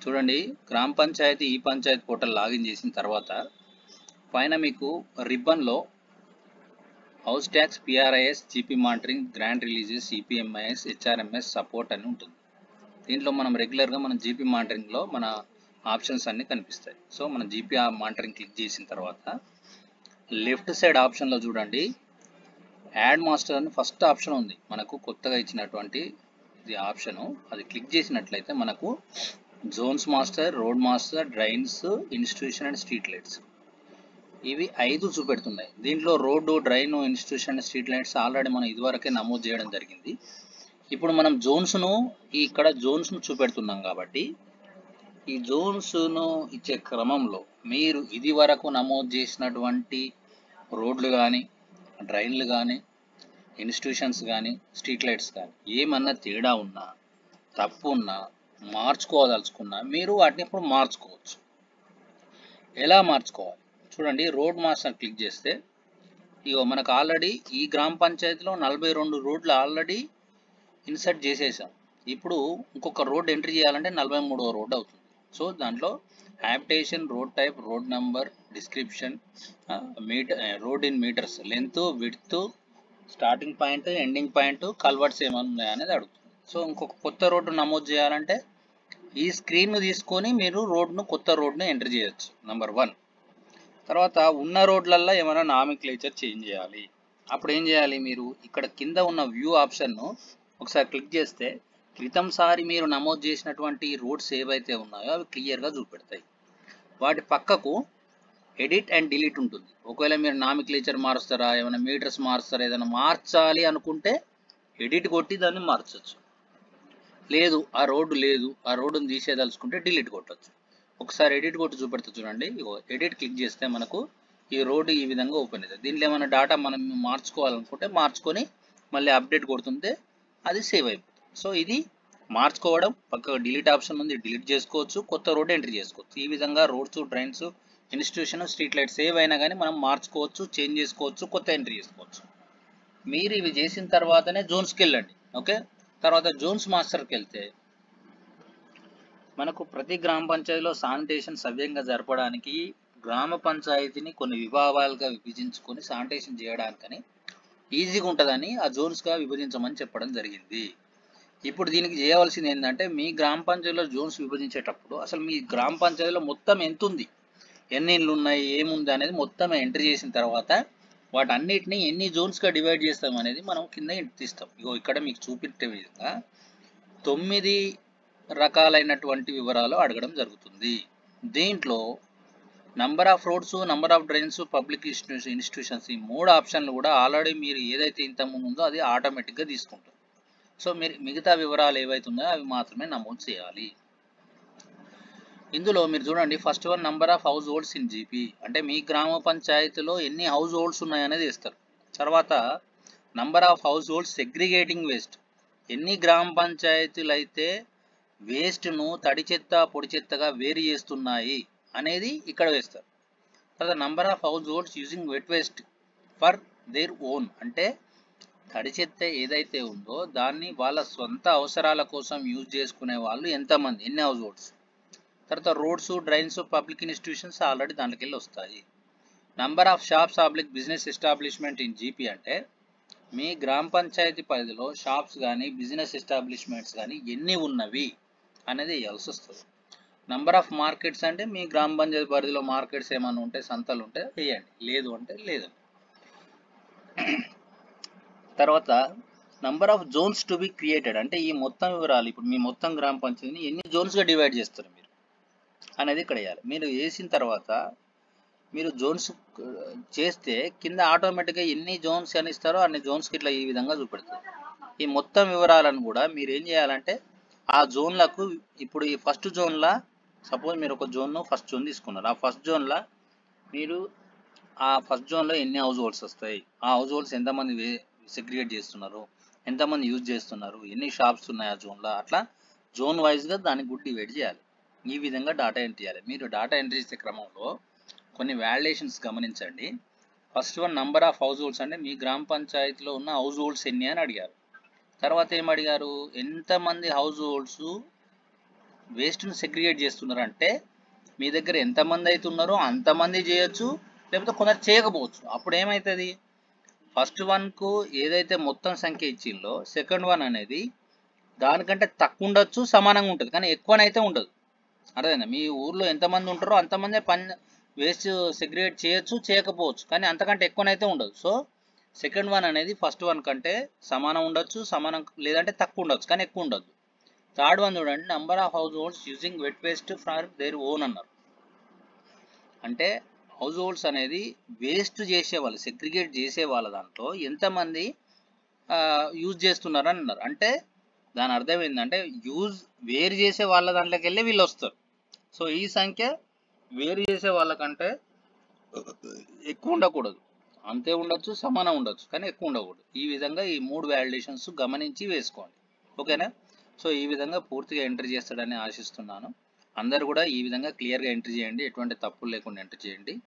చూడండి, గ్రామ పంచాయతీ ఈ పంచాయతీ పోర్టల్ లాగిన్ చేసిన తర్వాత పైన మీకు రిబ్బన్లో house tax, PRIS, GP monitoring, grant releases, EPMIS, HRMS support అని ఉంటుంది. దీంట్లో మనం రెగ్యులర్గా మన జీపీ మానిటరింగ్లో మన ఆప్షన్స్ అన్నీ కనిపిస్తాయి. సో మనం జీపీ మానిటరింగ్ క్లిక్ చేసిన తర్వాత లెఫ్ట్ సైడ్ ఆప్షన్లో చూడండి, యాడ్ మాస్టర్ అని ఫస్ట్ ఆప్షన్ ఉంది. మనకు కొత్తగా ఇచ్చినటువంటి ఇది ఆప్షను. అది క్లిక్ చేసినట్లయితే మనకు zones master, road master, drains, institution and street lights ఇవి 5 చూపెడుతున్నాయి. దీంట్లో road, drain, institution and street lights already మనం ఇదివరకే నమోదు చేయడం జరిగింది. ఇప్పుడు మనం జోన్స్ను ఇక్కడ జోన్స్ను చూపెడుతున్నాం కాబట్టి ఈ జోన్స్ను ఇచ్చే క్రమంలో మీరు ఇది వరకు నమోదు చేసినటువంటి రోడ్లు కానీ, డ్రైన్లు కానీ, ఇన్స్టిట్యూషన్స్ కానీ, స్ట్రీట్ లైట్స్ కానీ ఏమన్నా తేడా ఉన్నా, తప్పు ఉన్నా, మార్చుకోదలుచుకున్నా మీరు వాటిని ఇప్పుడు మార్చుకోవచ్చు. ఎలా మార్చుకోవాలి చూడండి, రోడ్ మాస్టర్ క్లిక్ చేస్తే ఇగో మనకు ఆల్రెడీ ఈ గ్రామ పంచాయతీలో 42 రోడ్లు ఆల్రెడీ ఇన్సర్ట్ చేసేసాం. ఇప్పుడు ఇంకొక రోడ్ ఎంట్రీ చేయాలంటే 43వ రోడ్ అవుతుంది. సో దాంట్లో habitation, road type, road number, description, road in metres, length, width, starting point, ending point, culverts ఏమైనా ఉన్నాయనేది అడుగుతుంది. సో ఇంకొక కొత్త రోడ్డు నమోదు చేయాలంటే ఈ స్క్రీన్ను తీసుకొని మీరు కొత్త రోడ్ను ఎంటర్ చేయొచ్చు. నెంబర్ 1. తర్వాత ఉన్న రోడ్లల్లో ఏమైనా నామిక్లేచర్ చేంజ్ చేయాలి. అప్పుడు ఏం చేయాలి, మీరు ఇక్కడ కింద ఉన్న వ్యూ ఆప్షన్ను ఒకసారి క్లిక్ చేస్తే క్రితంసారి మీరు నమోదు చేసినటువంటి రోడ్స్ ఏవైతే ఉన్నాయో అవి క్లియర్గా చూపెడతాయి. వాటి పక్కకు ఎడిట్ అండ్ డిలీట్ ఉంటుంది. ఒకవేళ మీరు నామిక్లేచర్ మారుస్తారా, ఏమైనా మీటర్స్ మారుస్తారా, ఏదైనా మార్చాలి అనుకుంటే ఎడిట్ కొట్టి దాన్ని మార్చవచ్చు. లేదు ఆ రోడ్డుని తీసేదలుచుకుంటే డిలీట్ కొట్టచ్చు. ఒకసారి ఎడిట్ కొట్టి చూపెడతా చూడండి. ఎడిట్ క్లిక్ చేస్తే మనకు ఈ రోడ్డు ఈ విధంగా ఓపెన్ అవుతుంది. దీంట్లో ఏమైనా డేటా మనం మార్చుకోవాలనుకుంటే మార్చుకొని మళ్ళీ అప్డేట్ కొడుతుంటే అది సేవ్ అయిపోతుంది. సో ఇది మార్చుకోవడం, పక్కగా డిలీట్ ఆప్షన్ ఉంది, డిలీట్ చేసుకోవచ్చు, కొత్త రోడ్డు ఎంట్రీ చేసుకోవచ్చు. ఈ విధంగా roads, drains, institution, street lights ఏవైనా కానీ మనం మార్చుకోవచ్చు, చేంజ్ చేసుకోవచ్చు, కొత్త ఎంట్రీ చేసుకోవచ్చు. మీరు ఇవి చేసిన తర్వాతనే జోన్స్కి వెళ్ళండి. ఓకే, తర్వాత జోన్స్ మాస్టర్కి వెళ్తే మనకు ప్రతి గ్రామ పంచాయతీలో శానిటేషన్ సవ్యంగా జరపడానికి గ్రామ పంచాయతీని కొన్ని విభాగాలుగా విభజించుకొని శానిటేషన్ చేయడానికని ఈజీగా ఉంటుందని ఆ జోన్స్గా విభజించమని చెప్పడం జరిగింది. ఇప్పుడు దీనికి చేయవలసింది ఏంటంటే, మీ గ్రామ పంచాయతీలో జోన్స్ విభజించేటప్పుడు అసలు మీ గ్రామ పంచాయతీలో మొత్తం ఎంత ఉంది, ఎన్ని ఇళ్ళు ఉన్నాయి, ఏముంది అనేది మొత్తం ఎంట్రీ చేసిన తర్వాత వాటన్నిటిని ఎన్ని జోన్స్గా డివైడ్ చేస్తాం అనేది మనం కింద తీస్తాం. ఇక్కడ మీకు చూపించే విధంగా 9 రకాలైనటువంటి వివరాలు అడగడం జరుగుతుంది. దీంట్లో number of roads, number of drains, public institutions ఈ 3 ఆప్షన్లు కూడా ఆల్రెడీ మీరు ఏదైతే ఇంతకుముందు ఉందో అది ఆటోమేటిక్గా తీసుకుంటుంది. సో మీరు మిగతా వివరాలు ఏవైతే ఉన్నాయో అవి మాత్రమే నమోదు చేయాలి. ఇందులో మీరు చూడండి, first one number of house holds in GP, అంటే మీ గ్రామ పంచాయతీలో ఎన్ని హౌస్ హోల్డ్స్ ఉన్నాయనేది ఇస్తారు. తర్వాత number of house holds segregating waste, ఎన్ని గ్రామ పంచాయతీలు అయితే వేస్ట్ను తడి చెత్త, పొడి చెత్తగా వేరు చేస్తున్నాయి అనేది ఇక్కడ వేస్తారు. తర్వాత number of households using wet waste for their own, అంటే తడి చెత్త ఏదైతే ఉందో దాన్ని వాళ్ళ సొంత అవసరాల కోసం యూజ్ చేసుకునే వాళ్ళు ఎంతమంది, ఎన్ని హౌస్ హోల్డ్స్. తర్వాత roads, drains, public institutions already దాంట్లోకి వెళ్ళి వస్తాయి. Number of shops public business establishment in GP, అంటే మీ గ్రామ పంచాయతీ పరిధిలో షాప్స్ కానీ, బిజినెస్ ఎస్టాబ్లిష్మెంట్స్ కానీ ఎన్ని ఉన్నవి అనేది వేయాల్సి వస్తుంది. నంబర్ ఆఫ్ మార్కెట్స్, అంటే మీ గ్రామ పంచాయతీ పరిధిలో మార్కెట్స్ ఏమైనా ఉంటే, సంతలు ఉంటే వేయండి, లేదు అంటే లేదు. తర్వాత number of zones to be created, అంటే ఈ మొత్తం వివరాలు ఇప్పుడు మీ మొత్తం గ్రామ పంచాయతీని ఎన్ని జోన్స్గా డివైడ్ చేస్తారు మీరు అనేది ఇక్కడ వేయాలి. మీరు వేసిన తర్వాత మీరు జోన్స్ చేస్తే కింద ఆటోమేటిక్గా ఎన్ని జోన్స్ అని ఇస్తారో అన్ని జోన్స్కి ఇట్లా ఈ విధంగా చూపెడుతుంది. ఈ మొత్తం వివరాలను కూడా మీరు ఏం చేయాలంటే ఆ జోన్లకు, ఇప్పుడు ఈ ఫస్ట్ జోన్లో సపోజ్ మీరు ఒక ఫస్ట్ జోన్ తీసుకున్నారు. ఆ ఫస్ట్ జోన్లో మీరు ఆ ఫస్ట్ జోన్లో ఎన్ని హౌస్ హోల్డ్స్ వస్తాయి, ఆ హౌస్ హోల్డ్స్ ఎంతమంది సెగ్రిగేట్ చేస్తున్నారు, ఎంతమంది యూజ్ చేస్తున్నారు, ఎన్ని షాప్స్ ఉన్నాయి ఆ జోన్లో, అట్లా జోన్ వైజ్గా దానికి కూడా డివైడ్ చేయాలి. ఈ విధంగా డేటా ఎంట్రీ చేయాలి. మీరు డేటా ఎంట్రీ చేసే క్రమంలో కొన్ని వాలిడేషన్స్ గమనించండి. First one number of house holds, అంటే మీ గ్రామ పంచాయతీలో ఉన్న హౌస్ హోల్డ్స్ ఎన్ని అని అడిగారు. తర్వాత ఏం అడిగారు, ఎంతమంది హౌస్ హోల్డ్స్ వేస్ట్ను సెగ్రిగేట్ చేస్తున్నారు అంటే మీ దగ్గర ఎంతమంది అయితే ఉన్నారో అంతమంది చేయొచ్చు, లేకపోతే కొందరు చేయకపోవచ్చు. అప్పుడు ఏమవుతుంది, ఫస్ట్ వన్కు ఏదైతే మొత్తం సంఖ్య ఇచ్చిందో సెకండ్ వన్ అనేది దానికంటే తక్కువ ఉండొచ్చు, సమానంగా ఉంటుంది, కానీ ఎక్కువనైతే ఉండదు. అర్థమైందా? మీ ఊర్లో ఎంతమంది ఉంటారో అంతమంది వేస్ట్ సెగ్రిగేట్ చేయొచ్చు, చేయకపోవచ్చు, కానీ అంతకంటే ఎక్కువనైతే ఉండదు. సో సెకండ్ వన్ అనేది ఫస్ట్ వన్ కంటే సమానం ఉండొచ్చు, సమానం లేదంటే తక్కువ ఉండొచ్చు, కానీ ఎక్కువ ఉండదు. థర్డ్ వన్ చూడండి, number of households using wet waste for their own అన్నారు. అంటే హౌస్ హోల్డ్స్ అనేది వేస్ట్ చేసే వాళ్ళు, సెగ్రిగేట్ చేసే వాళ్ళ దాంట్లో ఎంతమంది యూజ్ చేస్తున్నారని అన్నారు. అంటే దాని అర్థం ఏంటంటే వేరు చేసే వాళ్ళ దాంట్లోకి వెళ్ళి వీళ్ళు వస్తారు. సో ఈ సంఖ్య వేరు చేసే వాళ్ళకంటే ఎక్కువ ఉండకూడదు, అంతే ఉండొచ్చు, సమానం ఉండొచ్చు, కానీ ఎక్కువ ఉండకూడదు. ఈ విధంగా ఈ 3 వ్యాలిడేషన్స్ గమనించి వేసుకోండి. ఓకేనా? సో ఈ విధంగా పూర్తిగా ఎంటర్ చేస్తాడని ఆశిస్తున్నాను. అందరూ కూడా ఈ విధంగా క్లియర్గా ఎంటర్ చేయండి, ఎటువంటి తప్పులు లేకుండా ఎంటర్ చేయండి.